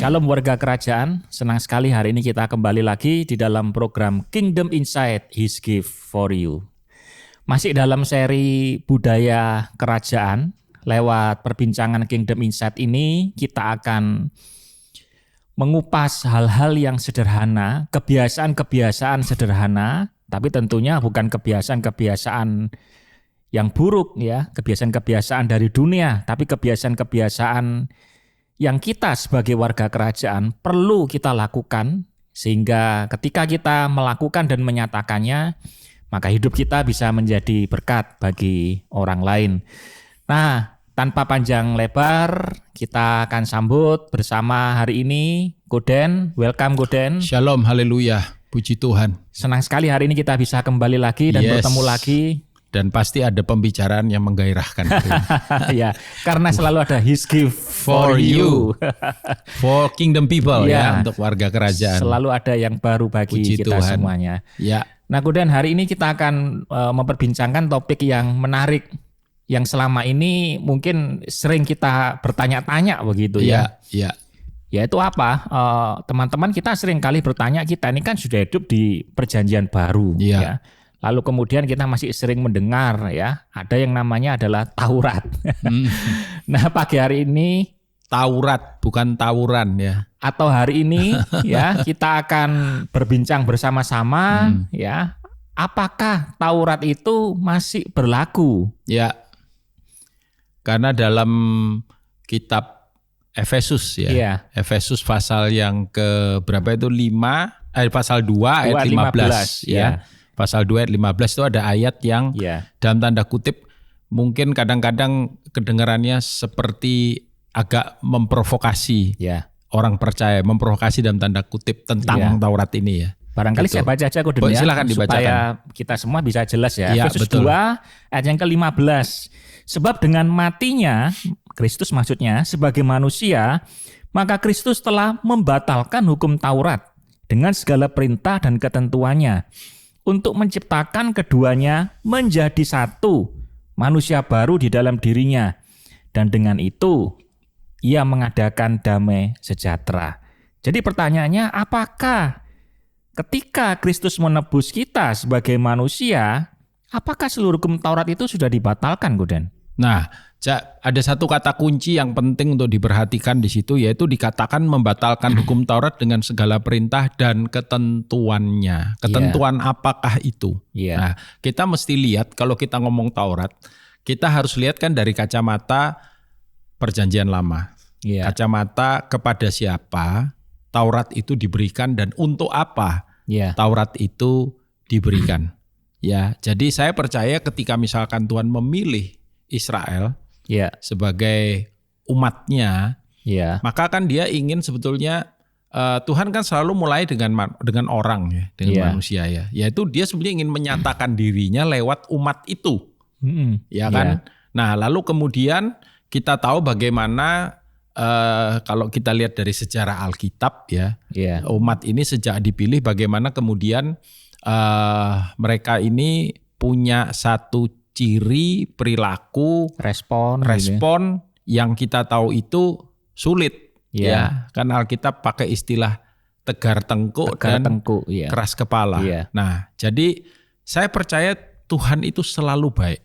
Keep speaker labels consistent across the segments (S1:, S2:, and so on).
S1: Shalom warga kerajaan, senang sekali hari ini kita kembali lagi di dalam program Kingdom Insight His Gift for You. Masih dalam seri budaya kerajaan, lewat perbincangan Kingdom Insight ini kita akan mengupas hal-hal yang sederhana, kebiasaan-kebiasaan sederhana, tapi tentunya bukan kebiasaan-kebiasaan yang buruk ya, kebiasaan-kebiasaan dari dunia, tapi kebiasaan-kebiasaan yang kita sebagai warga kerajaan perlu kita lakukan, sehingga ketika kita melakukan dan menyatakannya, maka hidup kita bisa menjadi berkat bagi orang lain. Nah, tanpa panjang lebar, kita akan sambut bersama hari ini Goden. Welcome Goden.
S2: Shalom, haleluya, puji Tuhan.
S1: Senang sekali hari ini kita bisa kembali lagi dan bertemu lagi.
S2: Dan pasti ada pembicaraan yang menggairahkan.
S1: Ya, karena selalu ada His gift for you.
S2: For kingdom people ya, untuk warga kerajaan.
S1: Selalu ada yang baru bagi
S2: Puji
S1: kita
S2: Tuhan.
S1: semuanya.
S2: Ya.
S1: Nah, kemudian hari ini kita akan memperbincangkan topik yang menarik, yang selama ini mungkin sering kita bertanya-tanya begitu ya.
S2: Ya.
S1: Yaitu apa? Teman-teman kita sering kali bertanya, kita ini kan sudah hidup di perjanjian baru ya. Lalu kemudian kita masih sering mendengar ya, ada yang namanya adalah Taurat. Nah, pagi hari ini
S2: Taurat bukan tawuran ya.
S1: Atau hari ini ya, kita akan berbincang bersama-sama ya, apakah Taurat itu masih berlaku?
S2: Ya. Karena dalam kitab Efesus ya. Efesus pasal yang ke berapa itu? Pasal 2 ayat 15 ya. Pasal 2 ayat 15 itu ada ayat yang dalam tanda kutip mungkin kadang-kadang kedengarannya seperti agak memprovokasi orang percaya, memprovokasi dalam tanda kutip tentang Taurat ini ya.
S1: Barangkali saya baca aja Goden ya,
S2: silakan dibacakan.
S1: Supaya kita semua bisa jelas ya. Efesus 2 ayat yang ke-15. Sebab dengan matinya, Kristus maksudnya sebagai manusia, maka Kristus telah membatalkan hukum Taurat dengan segala perintah dan ketentuannya, untuk menciptakan keduanya menjadi satu, manusia baru di dalam dirinya. Dan dengan itu, ia mengadakan damai sejahtera. Jadi pertanyaannya, apakah ketika Kristus menebus kita sebagai manusia, apakah seluruh hukum Taurat itu sudah dibatalkan, Goden?
S2: Nah, ada satu kata kunci yang penting untuk diperhatikan di situ, yaitu dikatakan membatalkan hukum Taurat dengan segala perintah dan ketentuannya. Ketentuan apakah itu? Nah, kita mesti lihat kalau kita ngomong Taurat, kita harus lihat kan dari kacamata Perjanjian Lama. Kacamata kepada siapa Taurat itu diberikan dan untuk apa Taurat itu diberikan. Ya, jadi saya percaya ketika misalkan Tuhan memilih Israel sebagai umatnya, maka kan dia ingin sebetulnya Tuhan kan selalu mulai dengan orang ya, dengan manusia ya, yaitu dia sebenarnya ingin menyatakan dirinya lewat umat itu, ya kan. Nah, lalu kemudian kita tahu bagaimana kalau kita lihat dari sejarah Alkitab ya, umat ini sejak dipilih bagaimana kemudian mereka ini punya satu ciri, perilaku, respon yang kita tahu itu sulit ya. Kan Alkitab pakai istilah tegar tengkuk dan keras kepala. Nah, jadi saya percaya Tuhan itu selalu baik.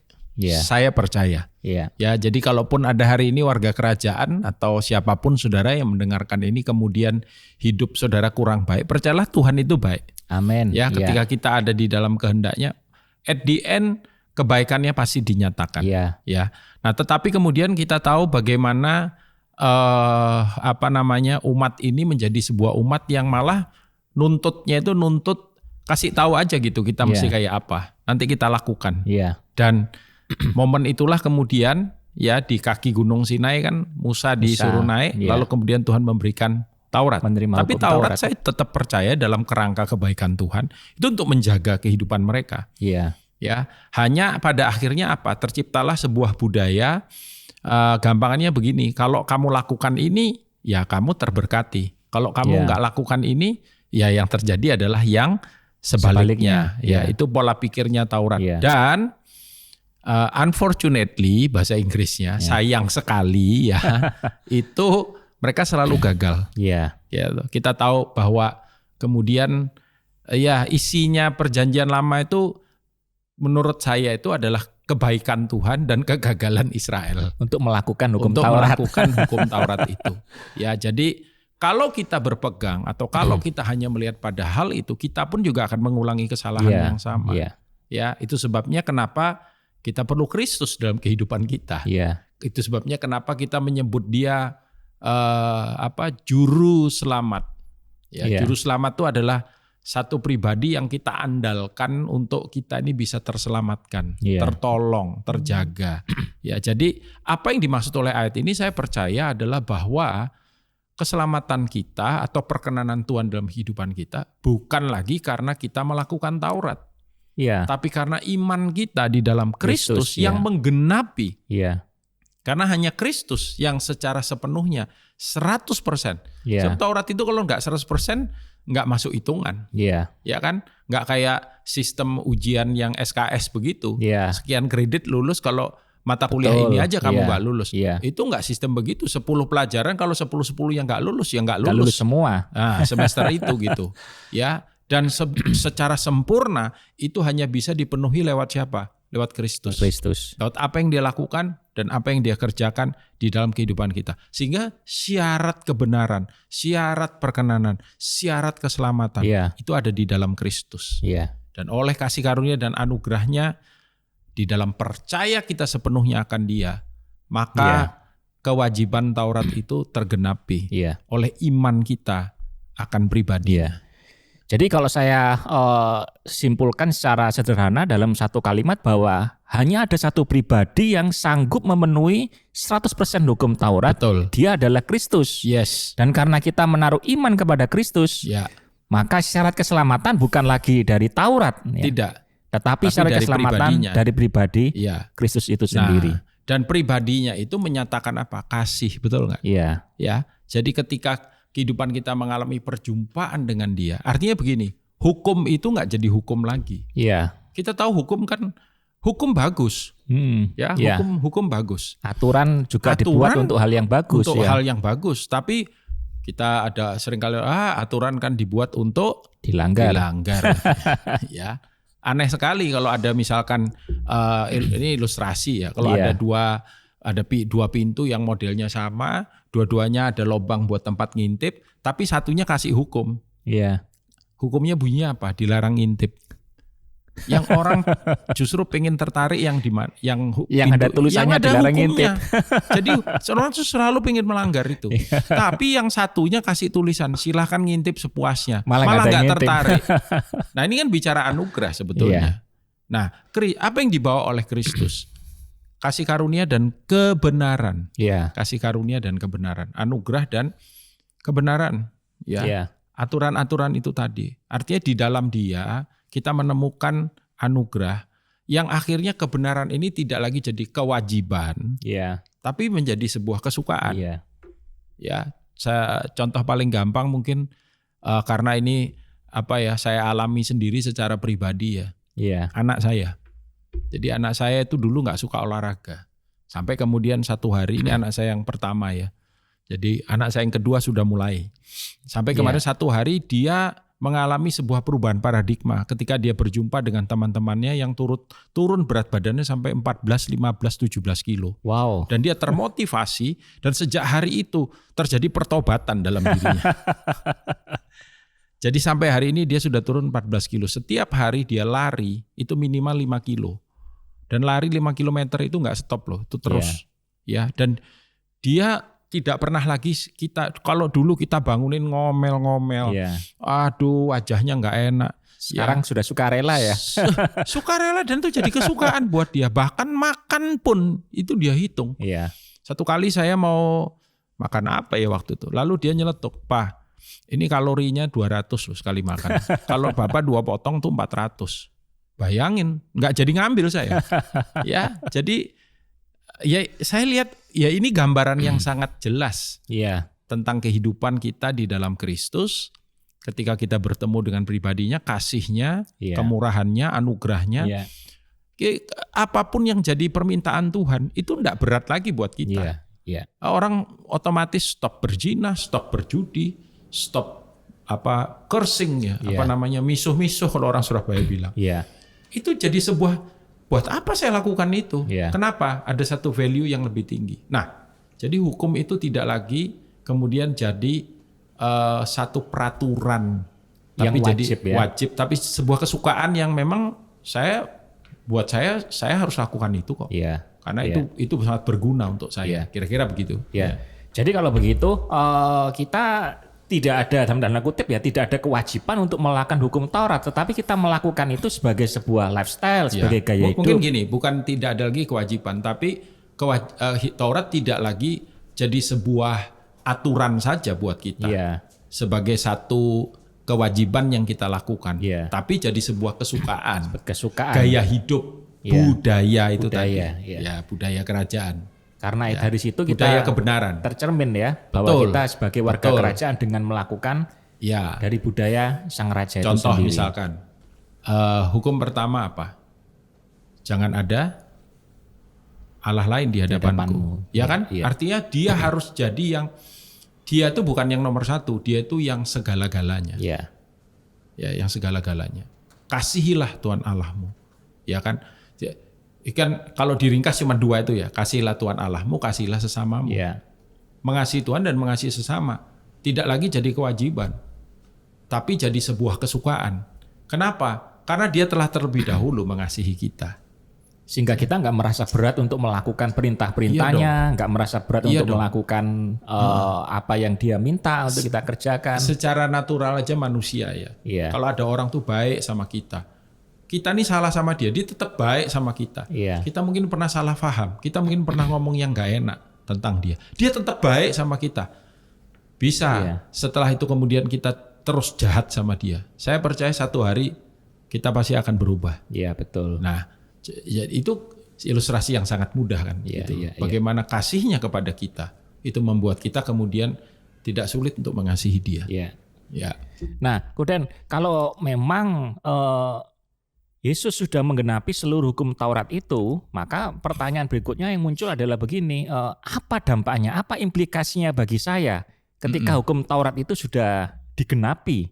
S2: Saya percaya. Ya, jadi kalaupun ada hari ini warga kerajaan atau siapapun saudara yang mendengarkan ini kemudian hidup saudara kurang baik, percayalah Tuhan itu baik.
S1: Amin.
S2: Ya, ketika kita ada di dalam kehendaknya, at the end kebaikannya pasti dinyatakan. Ya. Nah, tetapi kemudian kita tahu bagaimana umat ini menjadi sebuah umat yang malah nuntutnya itu nuntut kasih tahu aja gitu kita mesti kayak apa. Nanti kita lakukan. Dan momen itulah kemudian ya di kaki Gunung Sinai kan Musa disuruh naik, lalu kemudian Tuhan memberikan Taurat. Tapi Taurat saya tetap percaya dalam kerangka kebaikan Tuhan itu untuk menjaga kehidupan mereka. Ya, hanya pada akhirnya apa? Terciptalah sebuah budaya. Gampangannya begini, kalau kamu lakukan ini, ya kamu terberkati. Kalau kamu nggak lakukan ini, ya yang terjadi adalah yang sebaliknya. Ya, itu pola pikirnya Taurat. Dan unfortunately, bahasa Inggrisnya sayang sekali ya, itu mereka selalu gagal.
S1: Iya.
S2: Ya, kita tahu bahwa kemudian ya isinya perjanjian lama itu menurut saya itu adalah kebaikan Tuhan dan kegagalan Israel
S1: Untuk melakukan hukum
S2: untuk
S1: Taurat.
S2: melakukan hukum Taurat itu. Ya, jadi kalau kita berpegang atau kalau kita hanya melihat pada hal itu, kita pun juga akan mengulangi kesalahan
S1: Iya,
S2: yang sama.
S1: Iya.
S2: Ya, itu sebabnya kenapa kita perlu Kristus dalam kehidupan kita.
S1: Iya.
S2: Itu sebabnya kenapa kita menyebut dia juru selamat. Ya,
S1: Iya.
S2: juru selamat itu adalah satu pribadi yang kita andalkan untuk kita ini bisa terselamatkan,
S1: Iya.
S2: tertolong, terjaga. Ya, jadi apa yang dimaksud oleh ayat ini saya percaya adalah bahwa keselamatan kita atau perkenanan Tuhan dalam kehidupan kita bukan lagi karena kita melakukan Taurat,
S1: Iya.
S2: tapi karena iman kita di dalam Kristus
S1: Kristus,
S2: yang
S1: ya.
S2: menggenapi.
S1: Iya.
S2: Karena hanya Kristus yang secara sepenuhnya 100%.
S1: Iya.
S2: Sebab Taurat itu kalau nggak 100% nggak masuk hitungan.
S1: Iya.
S2: Ya kan? Nggak kayak sistem ujian yang SKS begitu.
S1: Iya.
S2: Sekian kredit lulus, kalau mata kuliah
S1: Betul.
S2: ini aja kamu
S1: Iya.
S2: nggak lulus.
S1: Iya.
S2: Itu nggak sistem begitu. 10 pelajaran kalau 10 yang nggak lulus ya nggak
S1: Nggak lulus
S2: lulus.
S1: semua.
S2: Nah, semester itu gitu. Ya, dan secara sempurna itu hanya bisa dipenuhi lewat siapa? Lewat Kristus.
S1: Kristus.
S2: Lewat apa yang dia lakukan dan apa yang dia kerjakan di dalam kehidupan kita. Sehingga syarat kebenaran, syarat perkenanan, syarat keselamatan
S1: Iya.
S2: itu ada di dalam Kristus.
S1: Iya.
S2: Dan oleh kasih karunia dan anugerahnya, di dalam percaya kita sepenuhnya akan dia, maka
S1: Iya.
S2: kewajiban Taurat itu tergenapi
S1: Iya.
S2: oleh iman kita akan pribadi.
S1: Iya. Jadi kalau saya simpulkan secara sederhana dalam satu kalimat bahwa hanya ada satu pribadi yang sanggup memenuhi 100% hukum Taurat.
S2: Betul.
S1: Dia adalah Kristus.
S2: Yes.
S1: Dan karena kita menaruh iman kepada Kristus,
S2: Ya.
S1: maka syarat keselamatan bukan lagi dari Taurat, ya.
S2: Tidak.
S1: Tetapi
S2: Tapi
S1: syarat
S2: dari
S1: keselamatan
S2: pribadinya.
S1: dari pribadi
S2: Ya.
S1: Kristus itu sendiri.
S2: Nah, dan pribadinya itu menyatakan apa? Kasih, betul nggak?
S1: Iya.
S2: Ya. Jadi ketika kehidupan kita mengalami perjumpaan dengan dia, artinya begini, hukum itu nggak jadi hukum lagi.
S1: Iya.
S2: Kita tahu hukum kan, hukum bagus, ya,
S1: Iya.
S2: hukum bagus.
S1: Aturan juga
S2: Aturan
S1: dibuat untuk hal yang bagus,
S2: Untuk
S1: ya.
S2: hal yang bagus, tapi kita ada seringkali aturan kan dibuat untuk
S1: Dilanggar.
S2: Ya, aneh sekali kalau ada misalkan ini ilustrasi ya, kalau
S1: Iya.
S2: ada dua pintu yang modelnya sama, dua-duanya ada lubang buat tempat ngintip, tapi satunya kasih hukum.
S1: Iya.
S2: Hukumnya bunyinya apa? Dilarang ngintip. Yang orang justru pengen tertarik yang di mana, yang
S1: ada tulisannya dilarang ngintip.
S2: Jadi orang tuh selalu pengen melanggar itu. Tapi yang satunya kasih tulisan silahkan ngintip sepuasnya,
S1: Malah nggak ada
S2: nggak
S1: ngintip.
S2: tertarik. Nah, ini kan bicara anugerah sebetulnya. Nah, apa yang dibawa oleh Kristus? Kasih karunia dan kebenaran.
S1: Iya.
S2: Kasih karunia dan kebenaran, anugerah dan kebenaran. Ya.
S1: Iya.
S2: Aturan-aturan itu tadi. Artinya di dalam dia kita menemukan anugerah yang akhirnya kebenaran ini tidak lagi jadi kewajiban,
S1: Iya.
S2: tapi menjadi sebuah kesukaan.
S1: Iya.
S2: Ya, contoh paling gampang mungkin karena ini saya alami sendiri secara pribadi ya.
S1: Iya.
S2: Anak saya. Jadi anak saya itu dulu nggak suka olahraga. Sampai kemudian satu hari, ini anak saya yang pertama ya. Jadi anak saya yang kedua sudah mulai. Sampai kemarin satu hari dia mengalami sebuah perubahan paradigma ketika dia berjumpa dengan teman-temannya yang turun berat badannya sampai 14, 15, 17 kilo.
S1: Wow.
S2: Dan dia termotivasi dan sejak hari itu terjadi pertobatan dalam dirinya. Jadi sampai hari ini dia sudah turun 14 kilo. Setiap hari dia lari itu minimal 5 kilo. Dan lari 5 kilometer itu nggak stop loh, itu terus. Ya, dan dia tidak pernah lagi kalau dulu kita bangunin ngomel-ngomel.
S1: Iya.
S2: Aduh, wajahnya nggak enak.
S1: Sekarang sudah sukarela ya.
S2: Sukarela dan itu jadi kesukaan buat dia. Bahkan makan pun itu dia hitung.
S1: Iya.
S2: Satu kali saya mau makan apa ya waktu itu. Lalu dia nyeletuk, "Pak, ini kalorinya 200 loh sekali makan. Kalau Bapak 2 potong tuh 400. Bayangin, nggak jadi ngambil saya. Ya, jadi ya saya lihat ya ini gambaran yang sangat jelas
S1: Iya.
S2: tentang kehidupan kita di dalam Kristus. Ketika kita bertemu dengan pribadinya, kasihnya, kemurahannya, anugerahnya. Apapun yang jadi permintaan Tuhan itu enggak berat lagi buat kita.
S1: Ya.
S2: Orang otomatis stop berzina, stop berjudi, stop cursing ya, misuh-misuh kalau orang Surabaya bilang.
S1: Iya.
S2: Itu jadi sebuah, buat apa saya lakukan itu?
S1: Iya.
S2: Kenapa? Ada satu value yang lebih tinggi. Nah, jadi hukum itu tidak lagi kemudian jadi satu peraturan, tapi
S1: Yang wajib,
S2: jadi wajib, tapi sebuah kesukaan yang memang saya harus lakukan itu kok.
S1: Iya.
S2: Karena itu sangat berguna untuk saya. Kira-kira begitu.
S1: Ya. Jadi kalau begitu kita tidak ada dalam tanda kutip ya, tidak ada kewajiban untuk melakukan hukum Taurat, tetapi kita melakukan itu sebagai sebuah lifestyle, sebagai gaya hidup.
S2: Mungkin gini, bukan tidak ada lagi kewajiban, tapi Taurat tidak lagi jadi sebuah aturan saja buat kita. Sebagai satu kewajiban yang kita lakukan, tapi jadi sebuah kesukaan. Gaya hidup. Budaya itu tadi, budaya kerajaan.
S1: Karena dari situ kita
S2: budaya kebenaran
S1: tercermin ya, bahwa kita sebagai warga kerajaan dengan melakukan dari budaya sang raja itu sendiri.
S2: Contoh misalkan, hukum pertama apa? Jangan ada Allah lain di hadapanku. Ya kan? Artinya dia harus jadi dia itu bukan yang nomor satu, dia itu yang segala-galanya. Ya, yang segala-galanya. Kasihilah Tuhan Allahmu. Ya kan? Ikan kalau diringkas cuma dua itu ya, kasihilah Tuhan Allahmu, kasihilah sesamamu. Mengasihi Tuhan dan mengasihi sesama tidak lagi jadi kewajiban, tapi jadi sebuah kesukaan. Kenapa? Karena dia telah terlebih dahulu mengasihi kita,
S1: sehingga kita nggak merasa berat untuk melakukan perintah-perintahnya, nggak merasa berat untuk melakukan apa yang dia minta untuk kita kerjakan.
S2: Secara natural aja manusia ya. Kalau ada orang tuh baik sama kita nih salah sama dia tetap baik sama kita. Kita mungkin pernah salah paham, kita mungkin pernah ngomong yang nggak enak tentang dia tetap baik sama kita. Bisa setelah itu kemudian kita terus jahat sama dia. Saya percaya satu hari kita pasti akan berubah.
S1: Iya betul.
S2: Nah, itu ilustrasi yang sangat mudah kan. Bagaimana kasihnya kepada kita itu membuat kita kemudian tidak sulit untuk mengasihi dia.
S1: Nah, kemudian kalau memang Yesus sudah menggenapi seluruh hukum Taurat itu, maka pertanyaan berikutnya yang muncul adalah begini, apa dampaknya, apa implikasinya bagi saya ketika hukum Taurat itu sudah digenapi?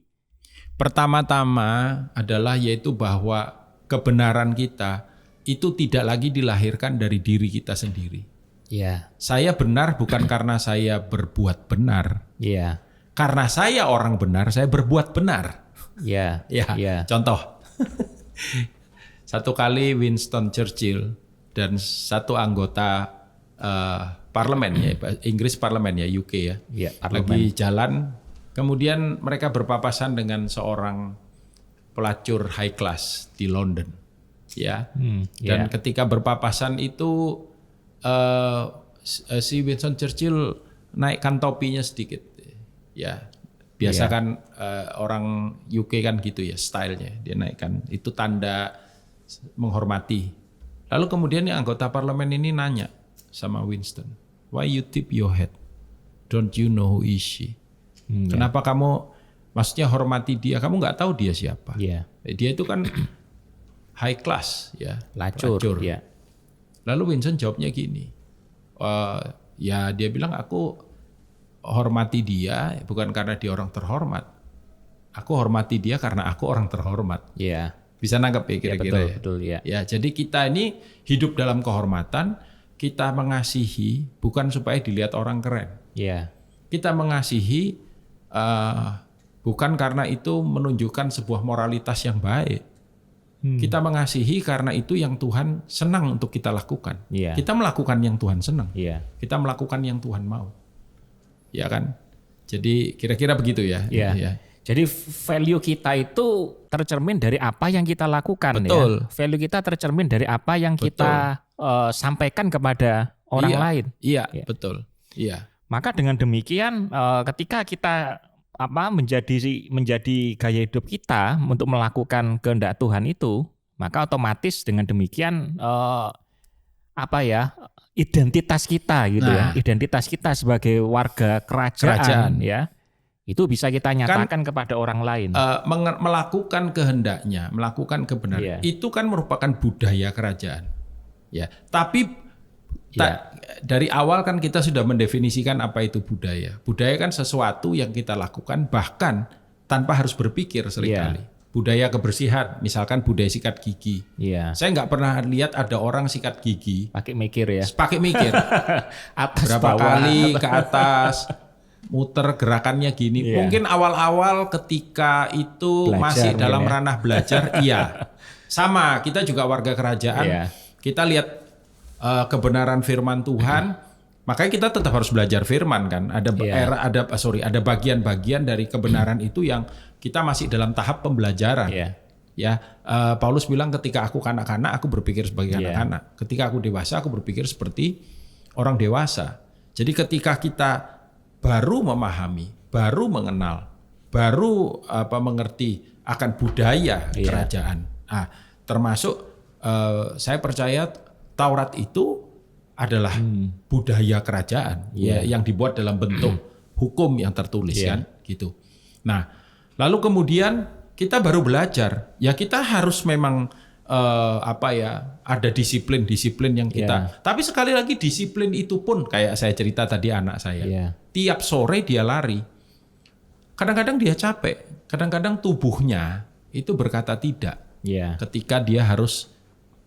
S2: Pertama-tama adalah yaitu bahwa kebenaran kita itu tidak lagi dilahirkan dari diri kita sendiri. Saya benar bukan karena saya berbuat benar. Karena saya orang benar, saya berbuat benar. Contoh. Satu kali Winston Churchill dan satu anggota parlemen Inggris parlemen UK lagi jalan, kemudian mereka berpapasan dengan seorang pelacur high class di London, dan ketika berpapasan itu si Winston Churchill naikkan topinya sedikit, biasa kan orang UK kan gitu ya stylenya, dia naikkan, itu tanda menghormati. Lalu kemudian yang anggota parlemen ini nanya sama Winston, why you tip your head? Don't you know who is she? Kenapa kamu maksudnya hormati dia? Kamu nggak tahu dia siapa? Dia itu kan high class pelacur. Lalu Winston jawabnya gini, dia bilang, aku hormati dia bukan karena dia orang terhormat. Aku hormati dia karena aku orang terhormat. Bisa nangkep ya kira-kira?
S1: Betul.
S2: Jadi kita ini hidup dalam kehormatan, kita mengasihi bukan supaya dilihat orang keren. Kita mengasihi bukan karena itu menunjukkan sebuah moralitas yang baik. Kita mengasihi karena itu yang Tuhan senang untuk kita lakukan. Kita melakukan yang Tuhan senang. Kita melakukan yang Tuhan mau. Ya kan? Jadi kira-kira begitu ya.
S1: Jadi value kita itu tercermin dari apa yang kita lakukan.
S2: Betul.
S1: Value kita tercermin dari apa yang kita sampaikan kepada orang lain.
S2: Betul.
S1: Maka dengan demikian ketika kita menjadi gaya hidup kita untuk melakukan kehendak Tuhan itu, maka otomatis dengan demikian identitas kita gitu identitas kita sebagai warga kerajaan itu bisa kita nyatakan kepada orang lain.
S2: Melakukan kehendaknya, melakukan kebenaran itu kan merupakan budaya kerajaan. Tapi dari awal kan kita sudah mendefinisikan apa itu budaya. Budaya kan sesuatu yang kita lakukan bahkan tanpa harus berpikir seringkali. Budaya kebersihan, misalkan budaya sikat gigi.
S1: Iya.
S2: Saya nggak pernah lihat ada orang sikat gigi
S1: Pakai mikir ya.
S2: pakai mikir.
S1: Atas
S2: Berapa
S1: bawah.
S2: kali ke atas, muter gerakannya gini.
S1: Iya.
S2: Mungkin awal-awal ketika itu
S1: Belajar
S2: masih
S1: mungkin
S2: dalam
S1: ya.
S2: ranah belajar, iya. Sama, kita juga warga kerajaan.
S1: Iya.
S2: Kita lihat kebenaran firman Tuhan, makanya kita tetap harus belajar firman kan.
S1: Iya.
S2: Ada bagian-bagian dari kebenaran itu yang kita masih dalam tahap pembelajaran.
S1: Iya.
S2: Ya, Paulus bilang ketika aku kanak-kanak aku berpikir sebagai
S1: Iya.
S2: anak-anak. Ketika aku dewasa aku berpikir seperti orang dewasa. Jadi ketika kita baru memahami, baru mengenal, baru mengerti akan budaya
S1: Iya.
S2: kerajaan. Termasuk saya percaya Taurat itu adalah budaya kerajaan
S1: Iya.
S2: yang dibuat dalam bentuk hukum yang tertulis
S1: Iya.
S2: kan gitu. Nah, lalu kemudian kita baru belajar, ya kita harus memang ada disiplin-disiplin yang kita. Tapi sekali lagi disiplin itu pun kayak saya cerita tadi anak saya.
S1: Iya.
S2: Tiap sore dia lari. Kadang-kadang dia capek, kadang-kadang tubuhnya itu berkata tidak
S1: Iya.
S2: ketika dia harus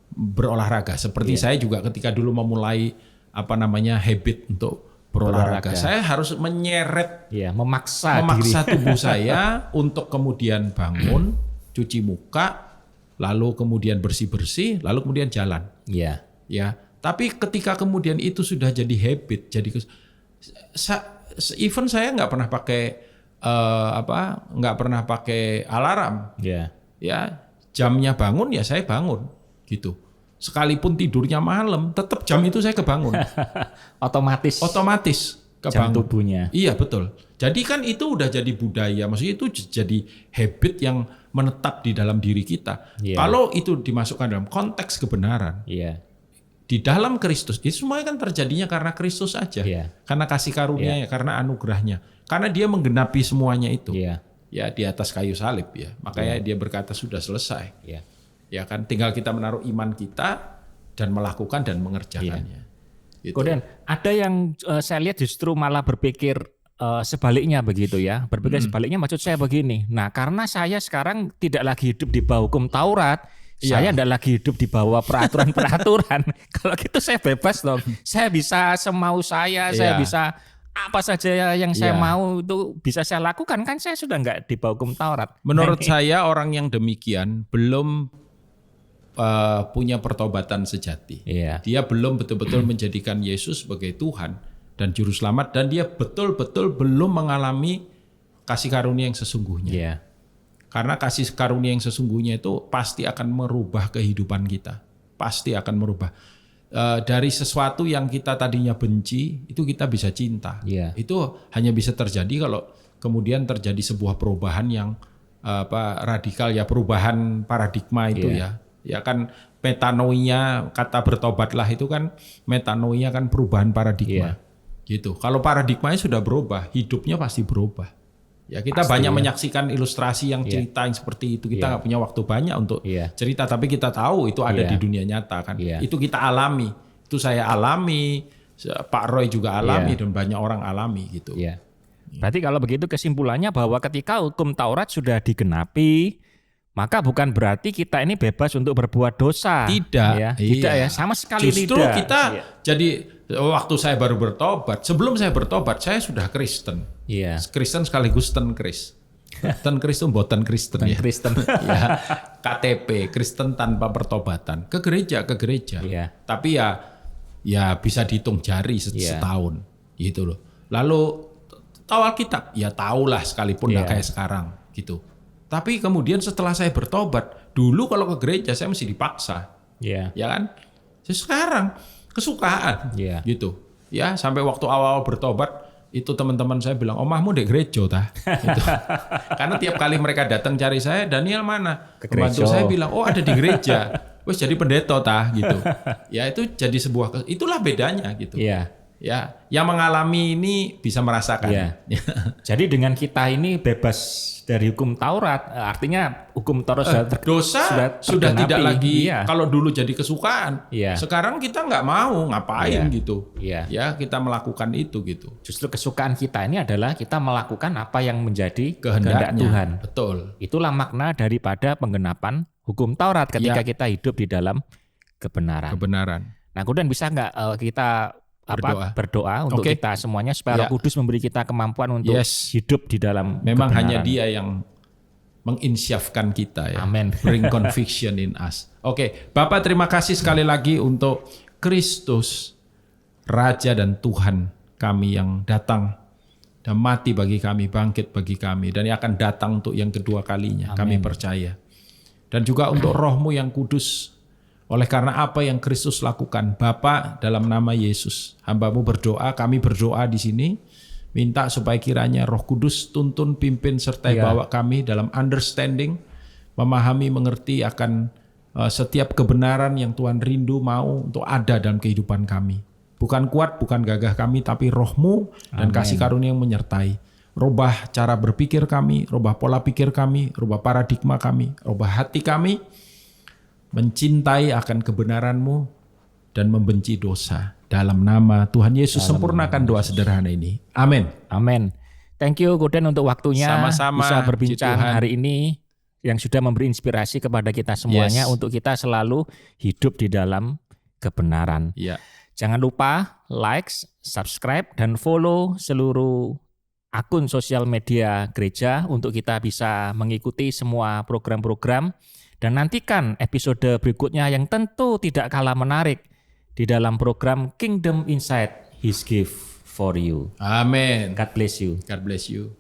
S2: berolahraga. Seperti saya juga ketika dulu memulai habit untuk berolahraga. Saya harus menyeret
S1: Iya, memaksa
S2: tubuh saya untuk kemudian bangun, cuci muka, lalu kemudian bersih-bersih, lalu kemudian jalan.
S1: Iya.
S2: Ya, tapi ketika kemudian itu sudah jadi habit, even saya nggak pernah pakai alarm.
S1: Iya.
S2: Ya, jamnya bangun ya saya bangun gitu. Sekalipun tidurnya malam, tetap jam itu saya kebangun.
S1: Otomatis jam
S2: kebangun.
S1: tubuhnya.
S2: Iya betul. Jadi kan itu udah jadi budaya, maksudnya itu jadi habit yang menetap di dalam diri kita.
S1: Iya.
S2: Kalau itu dimasukkan dalam konteks kebenaran,
S1: Iya.
S2: di dalam Kristus, itu semuanya kan terjadinya karena Kristus aja.
S1: Iya.
S2: Karena kasih karunia-Nya, karena anugerahnya. Karena dia menggenapi semuanya itu.
S1: Iya.
S2: Ya di atas kayu salib ya. Makanya dia berkata sudah selesai.
S1: Iya.
S2: Ya kan, tinggal kita menaruh iman kita dan melakukan dan mengerjakannya. Gitu.
S1: Kemudian ada yang saya lihat justru malah berpikir sebaliknya begitu ya. Berpikir sebaliknya maksud saya begini. Nah, karena saya sekarang tidak lagi hidup di bawah hukum Taurat, saya tidak lagi hidup di bawah peraturan-peraturan. Kalau gitu saya bebas dong. Saya bisa semau saya bisa apa saja yang saya mau itu bisa saya lakukan, kan saya sudah nggak di bawah hukum Taurat.
S2: Menurut saya orang yang demikian belum punya pertobatan sejati.
S1: Iya.
S2: Dia belum betul-betul menjadikan Yesus sebagai Tuhan dan Juru Selamat, dan dia betul-betul belum mengalami kasih karunia yang sesungguhnya.
S1: Iya.
S2: Karena kasih karunia yang sesungguhnya itu pasti akan merubah kehidupan kita. Pasti akan merubah. Dari sesuatu yang kita tadinya benci, itu kita bisa cinta.
S1: Iya.
S2: Itu hanya bisa terjadi kalau kemudian terjadi sebuah perubahan yang radikal ya, perubahan paradigma itu ya. Ya kan metanoia, kata bertobatlah itu kan metanoia kan perubahan paradigma. Gitu. Kalau paradigmanya sudah berubah, hidupnya pasti berubah. Ya kita banyak menyaksikan ilustrasi yang cerita yang seperti itu. Kita nggak punya waktu banyak untuk cerita, tapi kita tahu itu ada di dunia nyata kan. Itu kita alami. Itu saya alami, Pak Roy juga alami, dan banyak orang alami gitu.
S1: Iya. Berarti kalau begitu kesimpulannya bahwa ketika hukum Taurat sudah digenapi, maka bukan berarti kita ini bebas untuk berbuat dosa.
S2: Tidak.
S1: Ya, tidak ya, sama sekali
S2: Justru
S1: tidak.
S2: kita jadi waktu saya baru bertobat, sebelum saya bertobat saya sudah Kristen.
S1: Iya.
S2: Kristen sekaligus ten Kris. Ten Kris itu boten Kristen ya.
S1: Kristen.
S2: Ya, KTP, Kristen tanpa pertobatan. Ke gereja.
S1: Iya.
S2: Tapi ya bisa dihitung jari setahun gitu loh. Lalu tahu Alkitab? Ya tahulah sekalipun nggak kayak sekarang gitu. Tapi kemudian setelah saya bertobat, dulu kalau ke gereja saya mesti dipaksa.
S1: Iya.
S2: Ya kan? Sekarang kesukaan. Gitu. Ya, sampai waktu awal bertobat itu teman-teman saya bilang, "Omahmu di gereja tah?" Gitu. Karena tiap kali mereka datang cari saya, "Daniel mana?" Pembantu saya bilang, "Oh, ada di gereja." Wes jadi pendeta tah gitu. Ya itu jadi sebuah itulah bedanya gitu.
S1: Iya.
S2: Ya, yang mengalami ini bisa merasakan.
S1: Iya. Jadi dengan kita ini bebas dari hukum Taurat, artinya hukum Taurat
S2: Dosa sudah tidak lagi kalau dulu jadi kesukaan.
S1: Iya.
S2: Sekarang kita nggak mau ngapain gitu.
S1: Iya.
S2: Ya, kita melakukan itu gitu.
S1: Justru kesukaan kita ini adalah kita melakukan apa yang menjadi
S2: Kehendak
S1: Tuhan.
S2: Betul.
S1: Itulah makna daripada penggenapan hukum Taurat ketika kita hidup di dalam kebenaran. Nah, kemudian bisa nggak kita berdoa untuk kita semuanya supaya Roh Kudus memberi kita kemampuan untuk hidup di dalam
S2: memang
S1: kebenaran.
S2: Hanya Dia yang menginsyafkan kita ya.
S1: Amin.
S2: Bring conviction in us. Oke, Bapak terima kasih sekali lagi untuk Kristus Raja dan Tuhan kami yang datang dan mati bagi kami, bangkit bagi kami, dan yang akan datang untuk yang kedua kalinya. Amin. Kami percaya. Dan juga untuk Roh-Mu yang kudus. Oleh karena apa yang Kristus lakukan, Bapa dalam nama Yesus, hamba-Mu berdoa, kami berdoa di sini, minta supaya kiranya Roh Kudus tuntun, pimpin, sertai bawa kami dalam understanding, memahami, mengerti akan setiap kebenaran yang Tuhan rindu mau untuk ada dalam kehidupan kami. Bukan kuat, bukan gagah kami, tapi Roh-Mu dan kasih karunia yang menyertai. Rubah cara berpikir kami, rubah pola pikir kami, rubah paradigma kami, rubah hati kami, mencintai akan kebenaran-Mu dan membenci dosa. Dalam nama Tuhan Yesus sempurnakan doa sederhana ini. Amin.
S1: Amin. Thank you Gorden untuk waktunya.
S2: Sama-sama,
S1: bisa berbincang hari ini yang sudah memberi inspirasi kepada kita semuanya untuk kita selalu hidup di dalam kebenaran. Jangan lupa like, subscribe, dan follow seluruh akun sosial media gereja untuk kita bisa mengikuti semua program-program. Dan nantikan episode berikutnya yang tentu tidak kalah menarik di dalam program Kingdom Insight, His Gift for You.
S2: Amin.
S1: God bless you.
S2: God bless you.